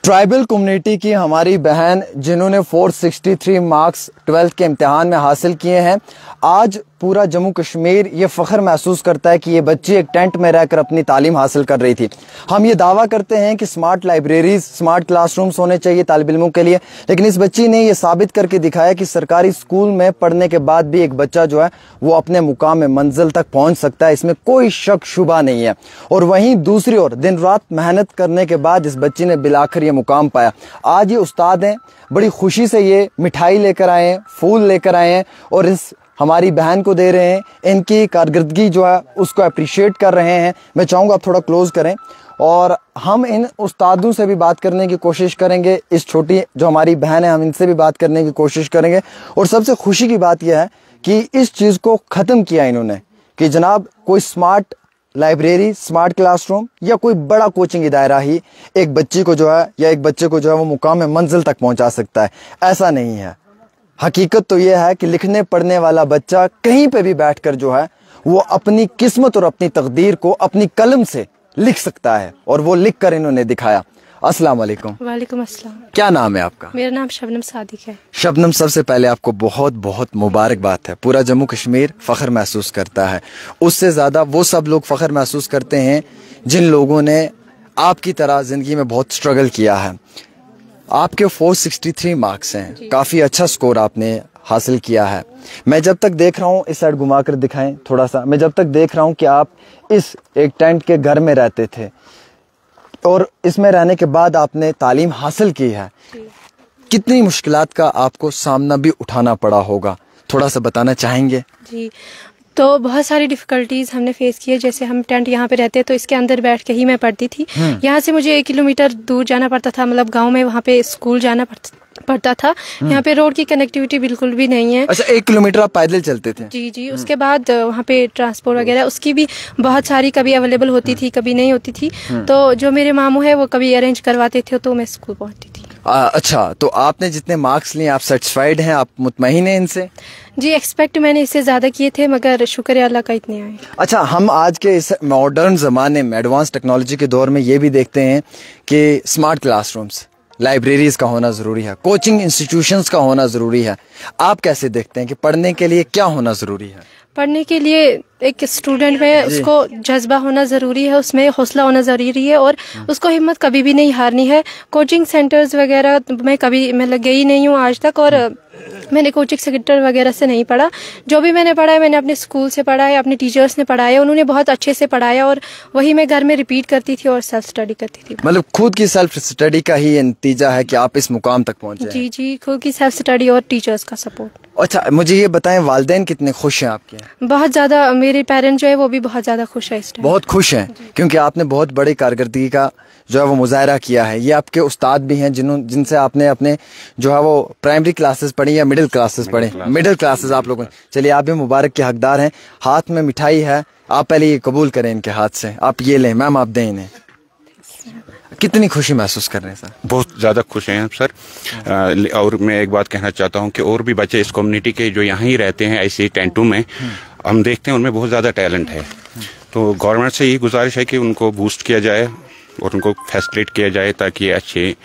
Tribal community की हमारी बहन जिन्होंने 463 मार्क्स 12th के इम्तिहान में हासिल किए हैं, आज पूरा जम्मू कश्मीर ये फ़ख्र महसूस करता है कि ये बच्ची एक टेंट में रहकर अपनी तालीम हासिल कर रही थी। हम ये दावा करते हैं कि स्मार्ट लाइब्रेरीज, स्मार्ट क्लासरूम्स होने चाहिए तालिब इल्मों के लिए, लेकिन इस बच्ची ने ये साबित करके दिखाया कि सरकारी स्कूल में पढ़ने के बाद भी एक बच्चा जो है वो अपने मुकाम में मंजिल तक पहुँच सकता है, इसमें कोई शक शुबा नहीं है। और वहीं दूसरी ओर दिन रात मेहनत करने के बाद इस बच्ची ने बिलाखिर ये मुकाम पाया। आज ये उस्ताद हैं, बड़ी खुशी से ये मिठाई लेकर आए हैं, फूल लेकर आए हैं और इस हमारी बहन को दे रहे हैं। इनकी कारकर्दगी जो है उसको अप्रिशिएट कर रहे हैं। मैं चाहूँगा आप थोड़ा क्लोज करें और हम इन उस्तादों से भी बात करने की कोशिश करेंगे। इस छोटी जो हमारी बहन है, हम इनसे भी बात करने की कोशिश करेंगे। और सबसे खुशी की बात यह है कि इस चीज़ को ख़त्म किया इन्होंने कि जनाब कोई स्मार्ट लाइब्रेरी, स्मार्ट क्लासरूम या कोई बड़ा कोचिंग इदारा ही एक बच्ची को जो है या एक बच्चे को जो है वो मुकाम में मंजिल तक पहुंचा सकता है। ऐसा नहीं है। हकीकत तो यह है कि लिखने पढ़ने वाला बच्चा कहीं पे भी बैठकर जो है वो अपनी किस्मत और अपनी तकदीर को अपनी कलम से लिख सकता है और वो लिख कर इन्होंने दिखाया। अस्सलाम वालेकुम। वालेकुम अस्सलाम। क्या नाम है आपका? मेरा नाम शबनम सादिक है। शबनम, सबसे पहले आपको बहुत बहुत मुबारकबाद है। पूरा जम्मू कश्मीर फ़ख्र महसूस करता है। उससे ज़्यादा वो सब लोग फ़ख्र महसूस करते हैं जिन लोगों ने आपकी तरह ज़िंदगी में बहुत स्ट्रगल किया है। आपके 463 मार्क्स हैं, काफ़ी अच्छा स्कोर आपने हासिल किया है। मैं जब तक देख रहा हूँ, इस साइड घुमा कर दिखाएं थोड़ा सा, मैं जब तक देख रहा हूँ कि आप इस एक टेंट के घर में रहते थे और इसमें रहने के बाद आपने तालीम हासिल की है, कितनी मुश्किलात का आपको सामना भी उठाना पड़ा होगा, थोड़ा सा बताना चाहेंगे? जी, तो बहुत सारी डिफ़िकल्टीज़ हमने फेस की है। जैसे हम टेंट यहाँ पे रहते तो इसके अंदर बैठ के ही मैं पढ़ती थी। यहाँ से मुझे 1 किलोमीटर दूर जाना पड़ता था, मतलब गांव में, वहाँ पे स्कूल जाना पड़ता था। यहाँ पे रोड की कनेक्टिविटी बिल्कुल भी नहीं है। अच्छा, 1 किलोमीटर आप पैदल चलते थे? जी जी। उसके बाद वहाँ पे ट्रांसपोर्ट वगैरह उसकी भी बहुत सारी कभी अवेलेबल होती थी, कभी नहीं होती थी। तो जो मेरे मामू है वो कभी अरेंज करवाते थे तो मैं स्कूल पहुँचती थी। अच्छा, तो आपने जितने मार्क्स लिए आप सेटिस्फाइड हैं, आप मुतमईन हैं इनसे? जी, एक्सपेक्ट मैंने इससे ज़्यादा किए थे मगर शुक्र है अल्लाह का इतने आए। अच्छा, हम आज के इस मॉडर्न ज़माने में, एडवांस टेक्नोलॉजी के दौर में ये भी देखते हैं कि स्मार्ट क्लासरूम्स, लाइब्रेरीज का होना ज़रूरी है, कोचिंग इंस्टीट्यूशंस का होना ज़रूरी है। आप कैसे देखते हैं कि पढ़ने के लिए क्या होना ज़रूरी है? पढ़ने के लिए एक स्टूडेंट में उसको जज्बा होना ज़रूरी है, उसमें हौसला होना ज़रूरी है और उसको हिम्मत कभी भी नहीं हारनी है। कोचिंग सेंटर्स वगैरह मैं कभी मतलब गई नहीं हूँ आज तक और मैंने कोचिंग सेंटर वगैरह से नहीं पढ़ा। जो भी मैंने पढ़ा है मैंने अपने स्कूल से पढ़ा है, अपने टीचर्स ने पढ़ाया, उन्होंने बहुत अच्छे से पढ़ाया और वही मैं घर में रिपीट करती थी और सेल्फ स्टडी करती थी। मतलब खुद की सेल्फ स्टडी का ही नतीजा है कि आप इस मुकाम तक पहुँचे? जी जी, खुद की सेल्फ स्टडी और टीचर्स का सपोर्ट। अच्छा, मुझे ये बताएं, वालिदैन कितने खुश हैं आपके? बहुत ज़्यादा। मेरे पेरेंट्स जो है वो भी बहुत ज़्यादा खुश है इस टाइम। बहुत खुश हैं क्योंकि आपने बहुत बड़ी कारकर्दगी का जो है वो मुजाहरा किया है। ये आपके उस्ताद भी हैं जिनसे आपने अपने जो है वो प्राइमरी क्लासेस पढ़ी या मिडिल क्लासेस पढ़े? मिडिल क्लासेस आप लोगों ने। चलिए, आप भी मुबारक के हकदार हैं। हाथ में मिठाई है, आप पहले ये कबूल करें इनके हाथ से। आप ये लें मैम, आप दें इन्हें। कितनी खुशी महसूस कर रहे हैं सर? बहुत ज़्यादा खुश हैं सर। और मैं एक बात कहना चाहता हूं कि और भी बच्चे इस कम्युनिटी के जो यहाँ ही रहते हैं ऐसे टेंटों में, हम देखते हैं उनमें बहुत ज़्यादा टैलेंट है। तो गवर्नमेंट से यही गुजारिश है कि उनको बूस्ट किया जाए और उनको फैसिलिटेट किया जाए ताकि ये अच्छी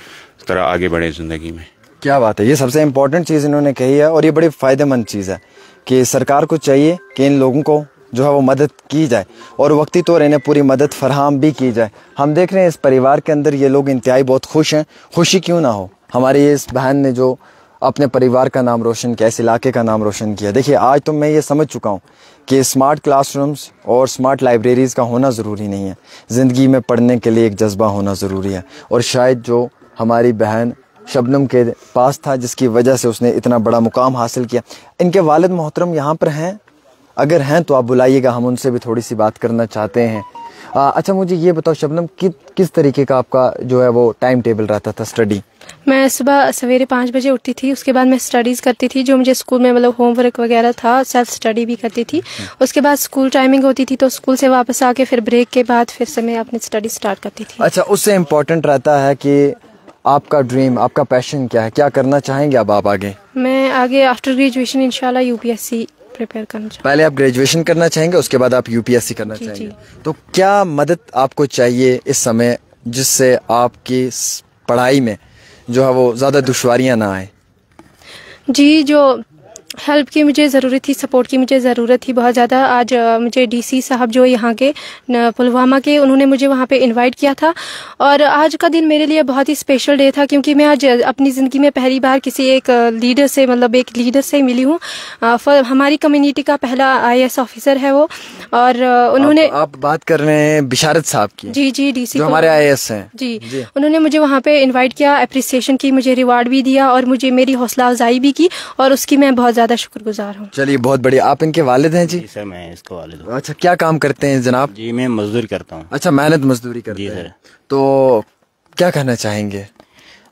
तरह आगे बढ़े ज़िंदगी में। क्या बात है, ये सबसे इम्पोर्टेंट चीज़ इन्होंने कही है और ये बड़ी फ़ायदेमंद चीज़ है कि सरकार को चाहिए कि इन लोगों को जो है वो मदद की जाए और वक्ती तौर इन्हें पूरी मदद फराहम भी की जाए। हम देख रहे हैं इस परिवार के अंदर ये लोग इंतहाई बहुत खुश हैं। खुशी क्यों ना हो, हमारी इस बहन ने जो अपने परिवार का नाम रोशन किया, इस इलाके का नाम रोशन किया। देखिए, आज तो मैं ये समझ चुका हूँ कि स्मार्ट क्लासरूम्स और स्मार्ट लाइब्रेरीज़ का होना ज़रूरी नहीं है, ज़िंदगी में पढ़ने के लिए एक जज्बा होना ज़रूरी है। और शायद जो हमारी बहन शबनम के पास था, जिसकी वजह से उसने इतना बड़ा मुकाम हासिल किया। इनके वालिद मोहतरम यहाँ पर हैं? अगर हैं तो आप बुलाइएगा, हम उनसे भी थोड़ी सी बात करना चाहते हैं। अच्छा, मुझे ये बताओ शबनम, किस तरीके का आपका जो है वो टाइम टेबल रहता था स्टडी? मैं सुबह सवेरे 5 बजे उठती थी, उसके बाद मैं स्टडीज़ करती थी, जो मुझे स्कूल में मतलब होमवर्क वगैरह था, सेल्फ स्टडी भी करती थी। उसके बाद स्कूल टाइमिंग होती थी तो स्कूल से वापस आके फिर ब्रेक के बाद फिर से मैं अपनी स्टडी स्टार्ट करती थी। अच्छा, उससे इम्पोर्टेंट रहता है कि आपका ड्रीम, आपका पैशन क्या है, क्या करना चाहेंगे अब आप आगे? मैं आगे आफ्टर ग्रेजुएशन इंशाल्लाह यूपीएससी प्रिपेयर करना चाहूँगी। पहले आप ग्रेजुएशन करना चाहेंगे, उसके बाद आप यूपीएससी करना चाहेंगे। तो क्या मदद आपको चाहिए इस समय जिससे आपकी पढ़ाई में जो है वो ज़्यादा दुश्वारियाँ ना आए? जी, जो हेल्प की मुझे ज़रूरत थी, सपोर्ट की मुझे ज़रूरत थी बहुत ज़्यादा। आज मुझे डीसी साहब जो यहाँ के पुलवामा के, उन्होंने मुझे वहाँ पे इनवाइट किया था और आज का दिन मेरे लिए बहुत ही स्पेशल डे था क्योंकि मैं आज अपनी ज़िंदगी में पहली बार किसी एक लीडर से, मतलब एक लीडर से मिली हूँ। हमारी कम्युनिटी का पहला IAS ऑफिसर है वो, और उन्होंने आप बात कर रहे हैं बिशारत साहब की? जी डीसी जो हमारे IAS हैं। जी, उन्होंने मुझे वहाँ पे इन्वाइट किया, अप्रिसिएशन की, मुझे रिवार्ड भी दिया और मुझे मेरी हौसला अफजाई भी की और उसकी मैं बहुत ज़्यादा शुक्रगुजार हूँ। चलिए, बहुत बढ़िया। आप इनके वालिद हैं? जी सर, मैं इसका वालिद हूँ। अच्छा, क्या काम करते हैं जनाब? जी, मैं मजदूरी करता हूँ। अच्छा, मेहनत मजदूरी करते हैं। तो क्या कहना चाहेंगे?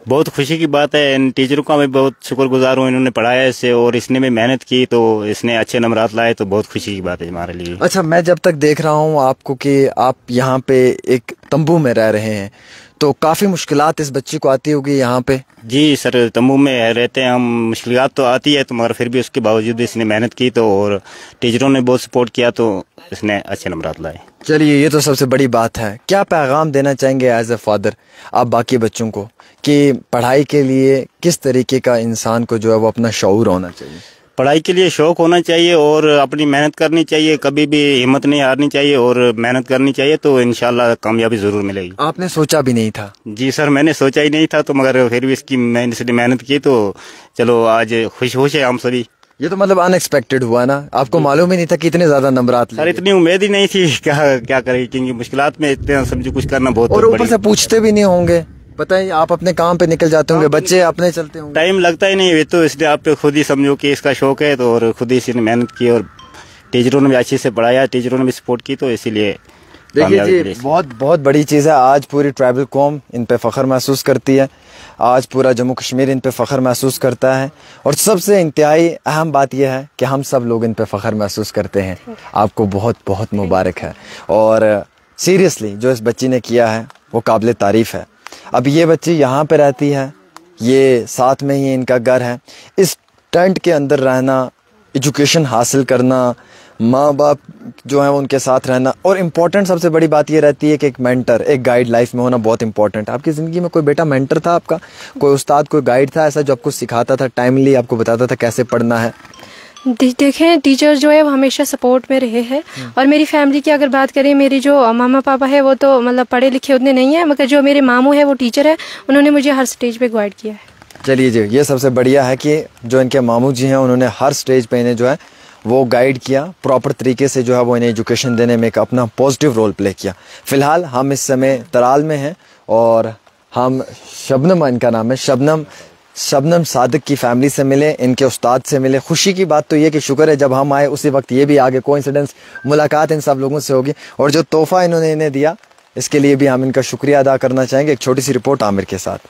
बहुत खुशी की बात है, इन टीचरों का मैं बहुत शुक्रगुजार हूँ, इन्होंने पढ़ाया इसे और इसने भी मेहनत की तो इसने अच्छे नंबरात लाए, तो बहुत खुशी की बात है हमारे लिए। अच्छा, मैं जब तक देख रहा हूँ आपको कि आप यहाँ पे एक तंबू में रह रहे हैं, तो काफ़ी मुश्किलात इस बच्चे को आती होगी यहाँ पे? जी सर, तंबू में रहते हैं हम, मुश्किलात तो आती है तो मगर फिर भी उसके बावजूद इसने मेहनत की तो और टीचरों ने बहुत सपोर्ट किया तो इसने अच्छे नंबरात लाए। चलिए, ये तो सबसे बड़ी बात है। क्या पैगाम देना चाहेंगे एज ए फादर आप बाकी बच्चों को कि पढ़ाई के लिए किस तरीके का इंसान को जो है वो अपना शऊर होना चाहिए? पढ़ाई के लिए शौक होना चाहिए और अपनी मेहनत करनी चाहिए, कभी भी हिम्मत नहीं हारनी चाहिए और मेहनत करनी चाहिए तो इंशाल्लाह कामयाबी जरूर मिलेगी। आपने सोचा भी नहीं था? जी सर, मैंने सोचा ही नहीं था तो मगर फिर भी इसकी मैंने मेहनत की तो चलो आज खुश है हम सभी। ये तो मतलब अनएक्सपेक्टेड हुआ ना, आपको मालूम ही नहीं था कि इतने ज्यादा नंबरात सर, इतनी उम्मीद ही नहीं थी, क्या करें क्योंकि मुश्किलात में इतने समझो कुछ करना बहुत, और ऊपर से पूछते भी नहीं होंगे, पता है आप अपने काम पे निकल जाते होंगे, बच्चे अपने चलते होंगे, टाइम लगता ही नहीं है तो इसलिए आप खुद ही समझो कि इसका शौक है तो और खुद ही इसने मेहनत की और टीचरों ने भी अच्छे से पढ़ाया, टीचरों ने भी सपोर्ट की तो इसीलिए। देखिए जी, बहुत बड़ी चीज़ है। आज पूरी ट्राइबल कौम इन पे फ़ख्र महसूस करती है, आज पूरा जम्मू कश्मीर इन पे फ़ख्र महसूस करता है और सबसे इंतहाई अहम बात यह है कि हम सब लोग इन पे फ़ख्र महसूस करते हैं। आपको बहुत बहुत मुबारक है और सीरियसली जो इस बच्ची ने किया है वो काबिल तारीफ़ है। अब ये बच्ची यहाँ पे रहती है, ये साथ में ही इनका घर है, इस टेंट के अंदर रहना, एजुकेशन हासिल करना, माँ बाप जो है उनके साथ रहना और इम्पोर्टेंट सबसे बड़ी बात ये रहती है कि एक मेंटर, एक गाइड लाइफ में होना बहुत इंपॉर्टेंट है। आपकी ज़िंदगी में कोई बेटा मेंटर था आपका, कोई उस्ताद, कोई गाइड था ऐसा जो आपको सिखाता था, टाइमली आपको बताता था कैसे पढ़ना है? देखें, टीचर जो है वो हमेशा सपोर्ट में रहे हैं और मेरी फैमिली की अगर बात करें, मेरी जो मामा पापा है वो तो मतलब पढ़े लिखे उतने नहीं है, मगर जो मेरे मामू है वो टीचर है, उन्होंने मुझे हर स्टेज पे गाइड किया है। चलिए जी, ये सबसे बढ़िया है कि जो इनके मामू जी हैं उन्होंने हर स्टेज पे इन्हें जो है वो गाइड किया, प्रॉपर तरीके से जो है वो इन्हें एजुकेशन देने में एक अपना पॉजिटिव रोल प्ले किया। फ़िलहाल हम इस समय तराल में हैं और हम शबनम, इनका नाम है शबनम सादिक की फैमिली से मिले, इनके उस्ताद से मिले। खुशी की बात तो ये कि शुक्र है जब हम आए उसी वक्त ये भी आगे, कोइंसिडेंस मुलाकात इन सब लोगों से होगी और जो तोहफ़ा इन्होंने इन्हें दिया इसके लिए भी हम इनका शुक्रिया अदा करना चाहेंगे। एक छोटी सी रिपोर्ट आमिर के साथ।